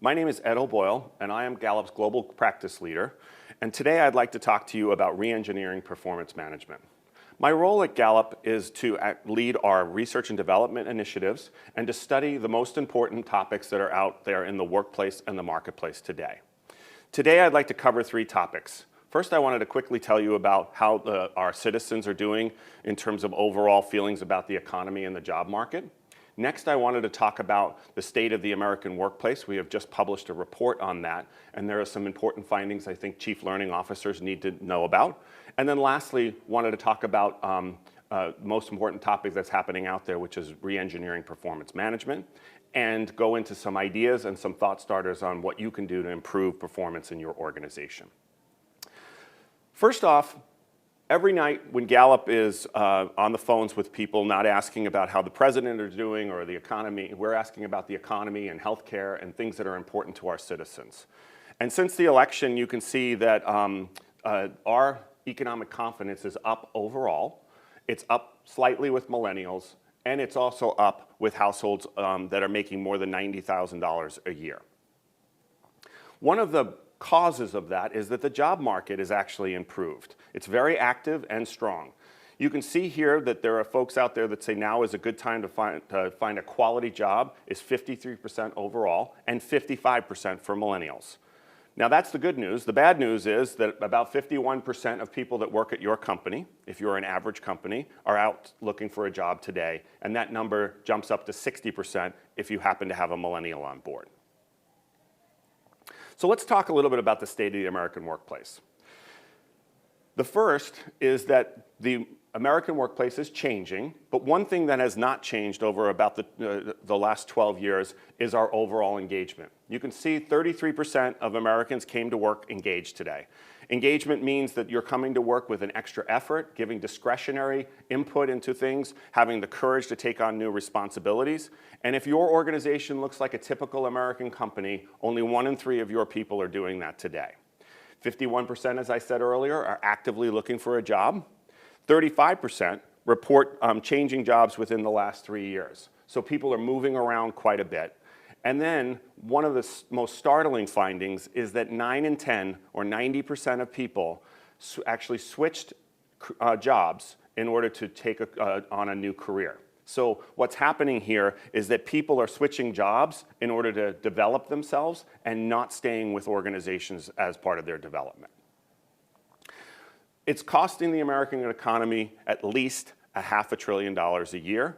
My name is Ed Boyle, and I am Gallup's Global Practice Leader. And today I'd like to talk to you about re-engineering performance management. My role at Gallup is to lead our research and development initiatives and to study the most important topics that are out there in the workplace and the marketplace today. Today I'd like to cover three topics. First, I wanted to quickly tell you about how our citizens are doing in terms of overall feelings about the economy and the job market. Next, I wanted to talk about the state of the American workplace. We have just published a report on that, and there are some important findings I think chief learning officers need to know about. And then lastly, wanted to talk about most important topic that's happening out there, which is re-engineering performance management, and go into some ideas and some thought starters on what you can do to improve performance in your organization. First off, every night when Gallup is on the phones with people, not asking about how the president is doing or the economy, we're asking about the economy and healthcare and things that are important to our citizens. And since the election, you can see that our economic confidence is up overall. It's up slightly with millennials, and it's also up with households that are making more than $90,000 a year. One of the causes of that is that the job market is actually improved. It's very active and strong. You can see here that there are folks out there that say now is a good time to find a quality job is 53% overall and 55% for millennials. Now that's the good news. The bad news is that about 51% of people that work at your company, if you're an average company, are out looking for a job today, and that number jumps up to 60% if you happen to have a millennial on board. So let's talk a little bit about the state of the American workplace. The first is that the American workplace is changing, but one thing that has not changed over about the last 12 years is our overall engagement. You can see 33% of Americans came to work engaged today. Engagement means that you're coming to work with an extra effort, giving discretionary input into things, having the courage to take on new responsibilities. And if your organization looks like a typical American company, only 1 in 3 of your people are doing that today. 51%, as I said earlier, are actively looking for a job. 35% report changing jobs within the last 3 years. So people are moving around quite a bit. And then one of the most startling findings is that 9 in 10, or 90% of people, actually switched jobs in order to take on a new career. So what's happening here is that people are switching jobs in order to develop themselves and not staying with organizations as part of their development. It's costing the American economy at least $500 billion a year.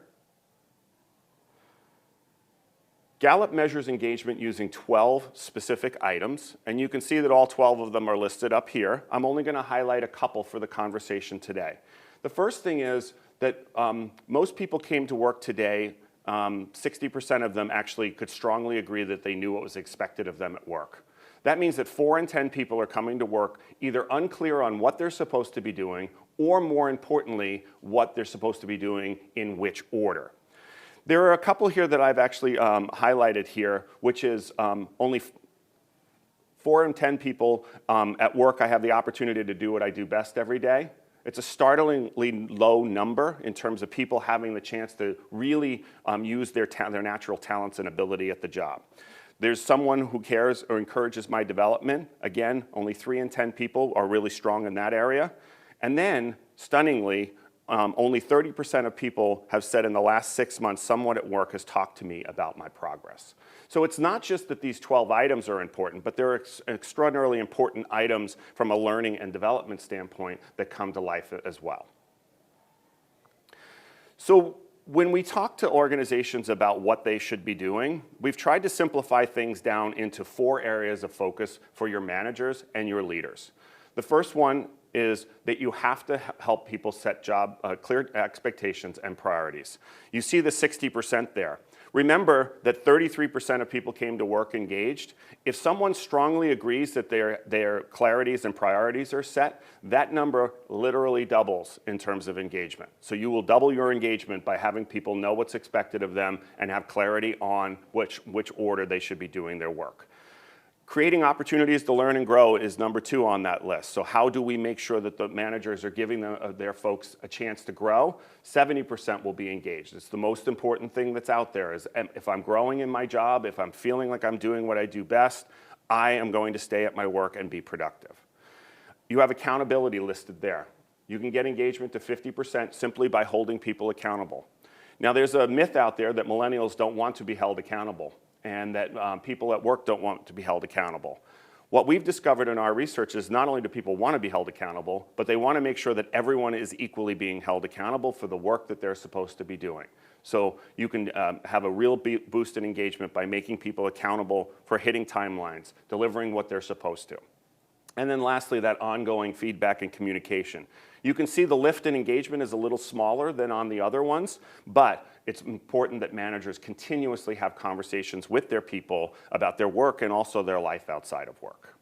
Gallup measures engagement using 12 specific items, and you can see that all 12 of them are listed up here. I'm only going to highlight a couple for the conversation today. The first thing is that most people came to work today, 60% of them actually could strongly agree that they knew what was expected of them at work. That means that 4 in 10 people are coming to work either unclear on what they're supposed to be doing, or more importantly, what they're supposed to be doing in which order. There are a couple here that I've actually highlighted here, which is only 4 in 10 people at work I have the opportunity to do what I do best every day. It's a startlingly low number in terms of people having the chance to really use their natural talents and ability at the job. There's someone who cares or encourages my development. Again, only 3 in 10 people are really strong in that area. And then, stunningly, only 30% of people have said in the last 6 months someone at work has talked to me about my progress. So it's not just that these 12 items are important, but they're extraordinarily important items from a learning and development standpoint that come to life as well. So when we talk to organizations about what they should be doing, we've tried to simplify things down into 4 areas of focus for your managers and your leaders. The first one is that you have to help people set clear expectations and priorities. You see the 60% there. Remember that 33% of people came to work engaged. If someone strongly agrees that their clarities and priorities are set, that number literally doubles in terms of engagement. So you will double your engagement by having people know what's expected of them and have clarity on which order they should be doing their work. Creating opportunities to learn and grow is number 2 on that list. So how do we make sure that the managers are giving their folks a chance to grow? 70% will be engaged. It's the most important thing that's out there is if I'm growing in my job, if I'm feeling like I'm doing what I do best, I am going to stay at my work and be productive. You have accountability listed there. You can get engagement to 50% simply by holding people accountable. Now there's a myth out there that millennials don't want to be held accountable, and that people at work don't want to be held accountable. What we've discovered in our research is not only do people want to be held accountable, but they want to make sure that everyone is equally being held accountable for the work that they're supposed to be doing. So you can have a real boost in engagement by making people accountable for hitting timelines, delivering what they're supposed to. And then lastly, that ongoing feedback and communication. You can see the lift in engagement is a little smaller than on the other ones, but it's important that managers continuously have conversations with their people about their work and also their life outside of work.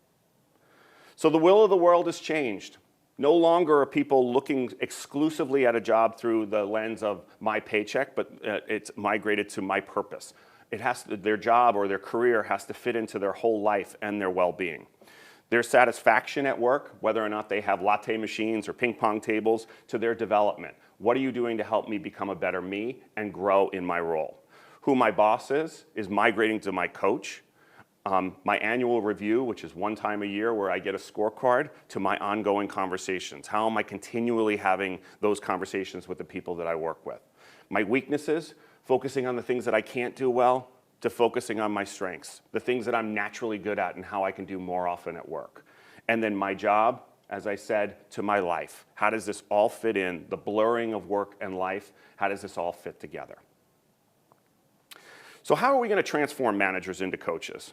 So the will of the world has changed. No longer are people looking exclusively at a job through the lens of my paycheck, but it's migrated to my purpose. Their job or their career has to fit into their whole life and their well-being. Their satisfaction at work, whether or not they have latte machines or ping pong tables, to their development. What are you doing to help me become a better me and grow in my role? Who my boss is migrating to my coach. My annual review, which is one time a year where I get a scorecard, to my ongoing conversations. How am I continually having those conversations with the people that I work with? My weaknesses, focusing on the things that I can't do well, to focusing on my strengths, the things that I'm naturally good at and how I can do more often at work. And then my job, as I said, to my life. How does this all fit in? The blurring of work and life, how does this all fit together? So how are we going to transform managers into coaches?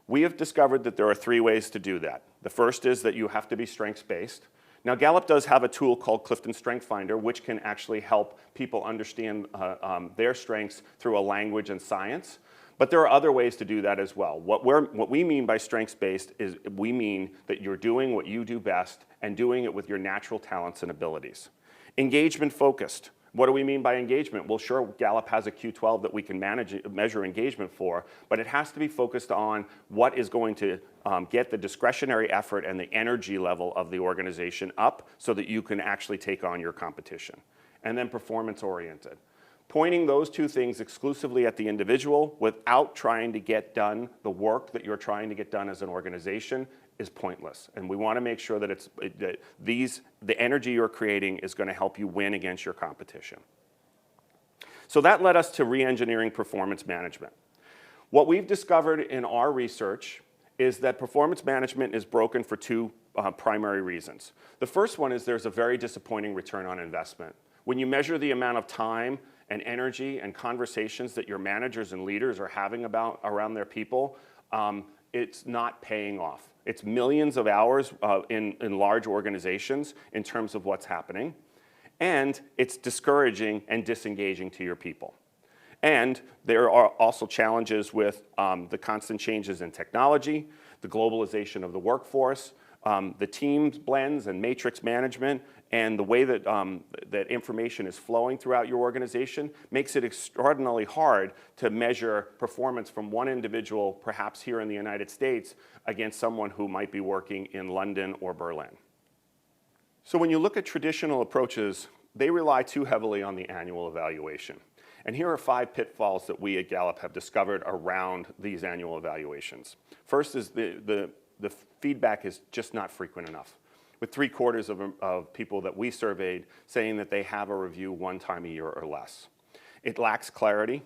We have discovered that there are 3 ways to do that. The first is that you have to be strengths-based. Now, Gallup does have a tool called Clifton Strength Finder, which can actually help people understand their strengths through a language and science. But there are other ways to do that as well. What we mean by strengths-based is we mean that you're doing what you do best and doing it with your natural talents and abilities. Engagement-focused. What do we mean by engagement? Well, sure, Gallup has a Q12 that we can measure engagement for, but it has to be focused on what is going to get the discretionary effort and the energy level of the organization up so that you can actually take on your competition. And then performance-oriented. Pointing those 2 things exclusively at the individual without trying to get done the work that you're trying to get done as an organization is pointless. And we want to make sure that the energy you're creating is going to help you win against your competition. So that led us to re-engineering performance management. What we've discovered in our research is that performance management is broken for 2 primary reasons. The first one is there's a very disappointing return on investment. When you measure the amount of time and energy and conversations that your managers and leaders are having around their people, it's not paying off. It's millions of hours in large organizations in terms of what's happening. And it's discouraging and disengaging to your people. And there are also challenges with the constant changes in technology, the globalization of the workforce, the teams blends and matrix management, and the way that, that information is flowing throughout your organization makes it extraordinarily hard to measure performance from one individual, perhaps here in the United States, against someone who might be working in London or Berlin. So when you look at traditional approaches, they rely too heavily on the annual evaluation. And here are 5 pitfalls that we at Gallup have discovered around these annual evaluations. First is the feedback is just not frequent enough, with 3/4 of people that we surveyed saying that they have a review 1 time a year or less. It lacks clarity.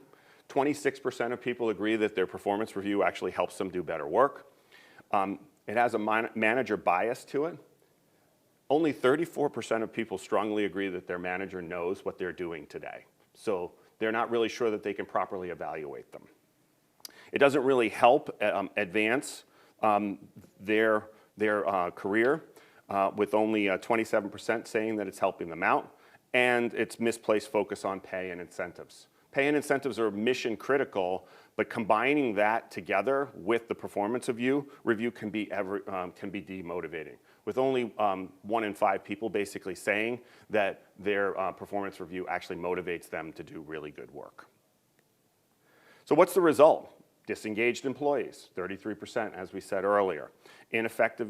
26% of people agree that their performance review actually helps them do better work. It has a manager bias to it. Only 34% of people strongly agree that their manager knows what they're doing today. So they're not really sure that they can properly evaluate them. It doesn't really help advance their career, with only 27% saying that it's helping them out, and it's misplaced focus on pay and incentives. Pay and incentives are mission critical, but combining that together with the performance review can be demotivating, with only 1 in 5 people basically saying that their performance review actually motivates them to do really good work. So what's the result? Disengaged employees, 33%, as we said earlier. Ineffective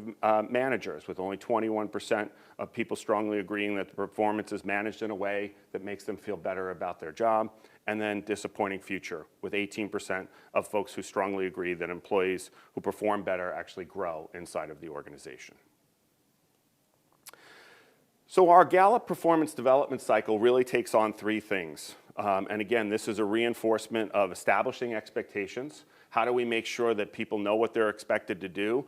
managers, with only 21% of people strongly agreeing that the performance is managed in a way that makes them feel better about their job. And then disappointing future, with 18% of folks who strongly agree that employees who perform better actually grow inside of the organization. So our Gallup performance development cycle really takes on three things. And again, this is a reinforcement of establishing expectations. How do we make sure that people know what they're expected to do?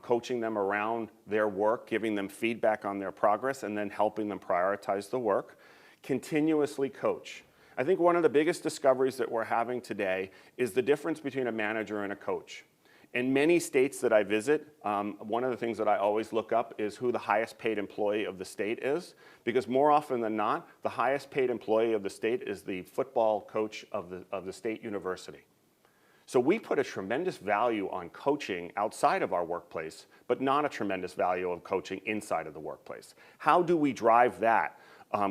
Coaching them around their work, giving them feedback on their progress, and then helping them prioritize the work. Continuously coach. I think one of the biggest discoveries that we're having today is the difference between a manager and a coach. In many states that I visit, one of the things that I always look up is who the highest paid employee of the state is, because more often than not, the highest paid employee of the state is the football coach of the state university. So we put a tremendous value on coaching outside of our workplace, but not a tremendous value of coaching inside of the workplace. How do we drive that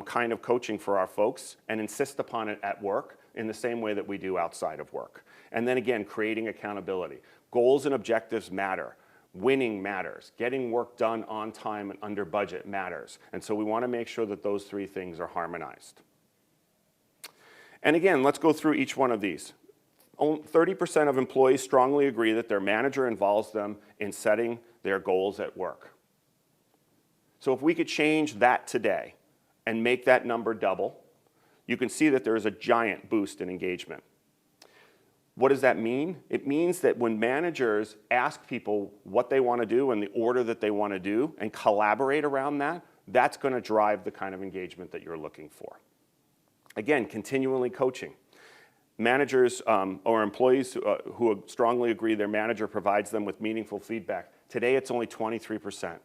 kind of coaching for our folks and insist upon it at work in the same way that we do outside of work? And then again, creating accountability. Goals and objectives matter. Winning matters. Getting work done on time and under budget matters. And so we want to make sure that those three things are harmonized. And again, let's go through each one of these. 30% of employees strongly agree that their manager involves them in setting their goals at work. So if we could change that today and make that number double, you can see that there is a giant boost in engagement. What does that mean? It means that when managers ask people what they want to do and the order that they want to do and collaborate around that, that's going to drive the kind of engagement that you're looking for. Again, continually coaching. Managers or employees who strongly agree their manager provides them with meaningful feedback. Today it's only 23%.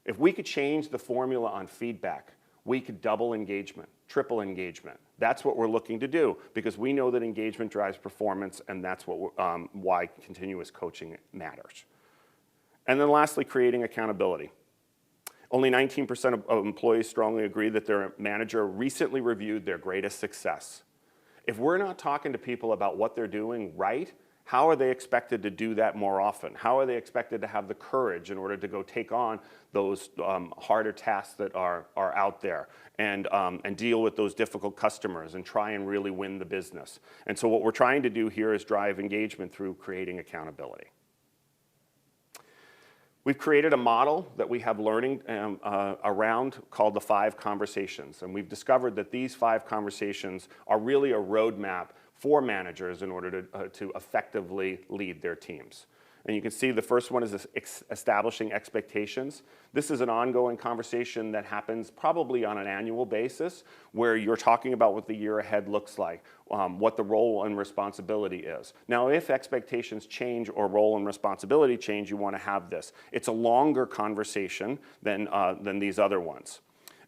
If we could change the formula on feedback, we could double engagement, triple engagement. That's what we're looking to do, because we know that engagement drives performance, and that's why continuous coaching matters. And then lastly, creating accountability. Only 19% of employees strongly agree that their manager recently reviewed their greatest success. If we're not talking to people about what they're doing right, how are they expected to do that more often? How are they expected to have the courage in order to go take on those harder tasks that are out there and deal with those difficult customers and try and really win the business? And so what we're trying to do here is drive engagement through creating accountability. We've created a model that we have learning around called the 5 conversations. And we've discovered that these 5 conversations are really a roadmap for managers in order to effectively lead their teams. And you can see the first one is establishing expectations. This is an ongoing conversation that happens probably on an annual basis, where you're talking about what the year ahead looks like, what the role and responsibility is. Now, if expectations change or role and responsibility change, you want to have this. It's a longer conversation than these other ones.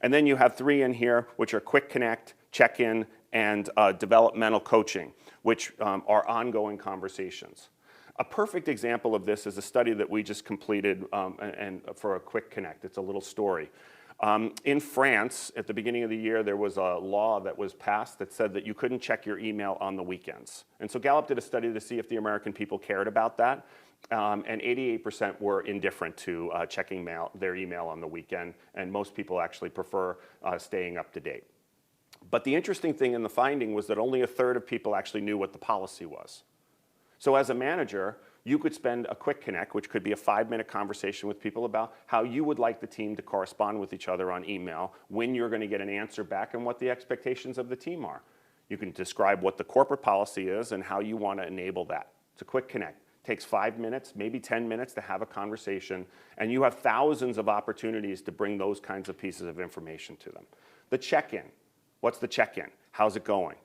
And then you have 3 in here, which are quick connect, check-in, and developmental coaching, which are ongoing conversations. A perfect example of this is a study that we just completed and for a quick connect. It's a little story. In France, at the beginning of the year, there was a law that was passed that said that you couldn't check your email on the weekends. And so Gallup did a study to see if the American people cared about that. And 88% were indifferent to checking their email on the weekend, and most people actually prefer staying up to date. But the interesting thing in the finding was that only 1/3 of people actually knew what the policy was. So as a manager, you could spend a quick connect, which could be a 5-minute conversation with people about how you would like the team to correspond with each other on email, when you're going to get an answer back, and what the expectations of the team are. You can describe what the corporate policy is and how you want to enable that. It's a quick connect. It takes 5 minutes, maybe 10 minutes to have a conversation, and you have thousands of opportunities to bring those kinds of pieces of information to them. The check-in. What's the check-in? How's it going?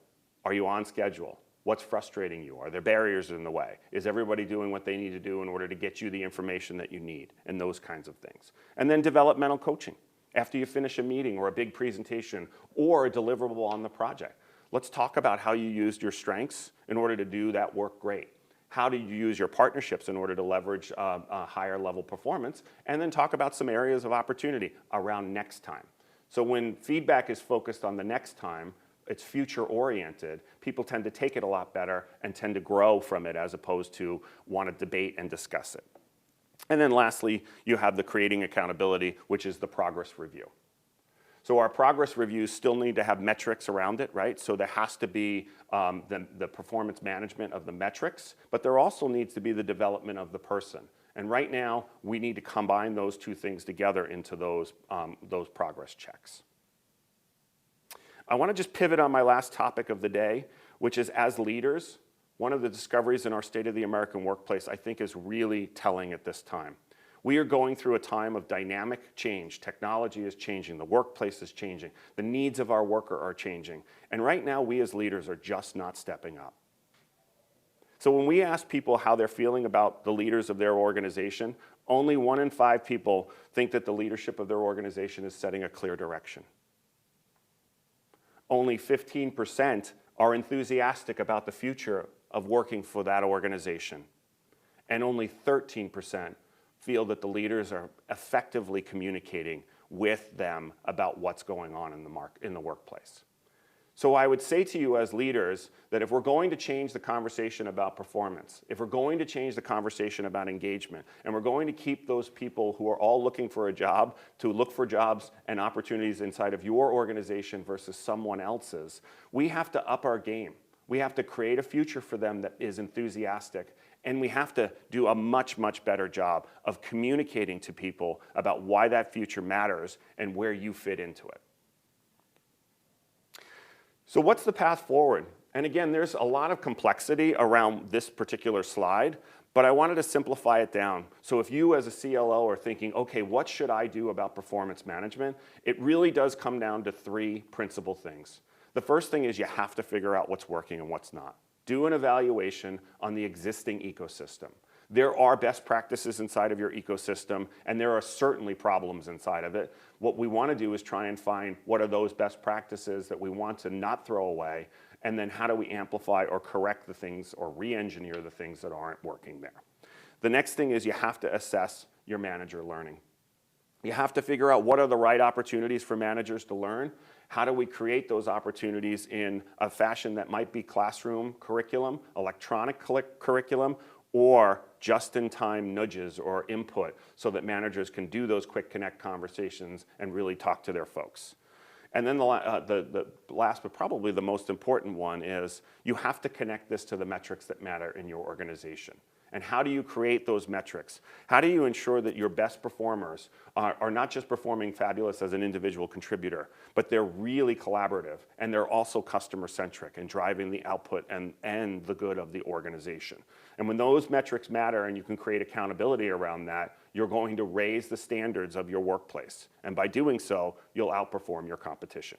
Are you on schedule? What's frustrating you? Are there barriers in the way? Is everybody doing what they need to do in order to get you the information that you need? And those kinds of things. And then developmental coaching. After you finish a meeting or a big presentation or a deliverable on the project, let's talk about how you used your strengths in order to do that work great. How do you use your partnerships in order to leverage a higher level performance? And then talk about some areas of opportunity around next time. So when feedback is focused on the next time, it's future oriented, people tend to take it a lot better and tend to grow from it as opposed to want to debate and discuss it. And then lastly, you have the creating accountability, which is the progress review. So our progress reviews still need to have metrics around it, right? So there has to be the performance management of the metrics, but there also needs to be the development of the person. And right now, we need to combine those two things together into those progress checks. I want to just pivot on my last topic of the day, which is as leaders, one of the discoveries in our State of the American Workplace I think is really telling at this time. We are going through a time of dynamic change. Technology is changing, the workplace is changing, the needs of our worker are changing. And right now, we as leaders are just not stepping up. So when we ask people how they're feeling about the leaders of their organization, only 1 in 5 people think that the leadership of their organization is setting a clear direction. Only 15% are enthusiastic about the future of working for that organization. And only 13% feel that the leaders are effectively communicating with them about what's going on in the workplace. So I would say to you as leaders that if we're going to change the conversation about performance, if we're going to change the conversation about engagement, and we're going to keep those people who are all looking for a job to look for jobs and opportunities inside of your organization versus someone else's, we have to up our game. We have to create a future for them that is enthusiastic, and we have to do a much, much better job of communicating to people about why that future matters and where you fit into it. So what's the path forward? And again, there's a lot of complexity around this particular slide, but I wanted to simplify it down. So if you as a CLO are thinking, okay, what should I do about performance management? It really does come down to 3 principal things. The first thing is you have to figure out what's working and what's not. Do an evaluation on the existing ecosystem. There are best practices inside of your ecosystem, and there are certainly problems inside of it. What we want to do is try and find what are those best practices that we want to not throw away, and then how do we amplify or correct the things or re-engineer the things that aren't working there. The next thing is you have to assess your manager learning. You have to figure out what are the right opportunities for managers to learn. How do we create those opportunities in a fashion that might be classroom curriculum, electronic curriculum, or just-in-time nudges or input so that managers can do those quick connect conversations and really talk to their folks. And then the last but probably the most important one is you have to connect this to the metrics that matter in your organization. And how do you create those metrics? How do you ensure that your best performers are not just performing fabulous as an individual contributor, but they're really collaborative and they're also customer-centric and driving the output and the good of the organization? And when those metrics matter and you can create accountability around that, you're going to raise the standards of your workplace. And by doing so, you'll outperform your competition.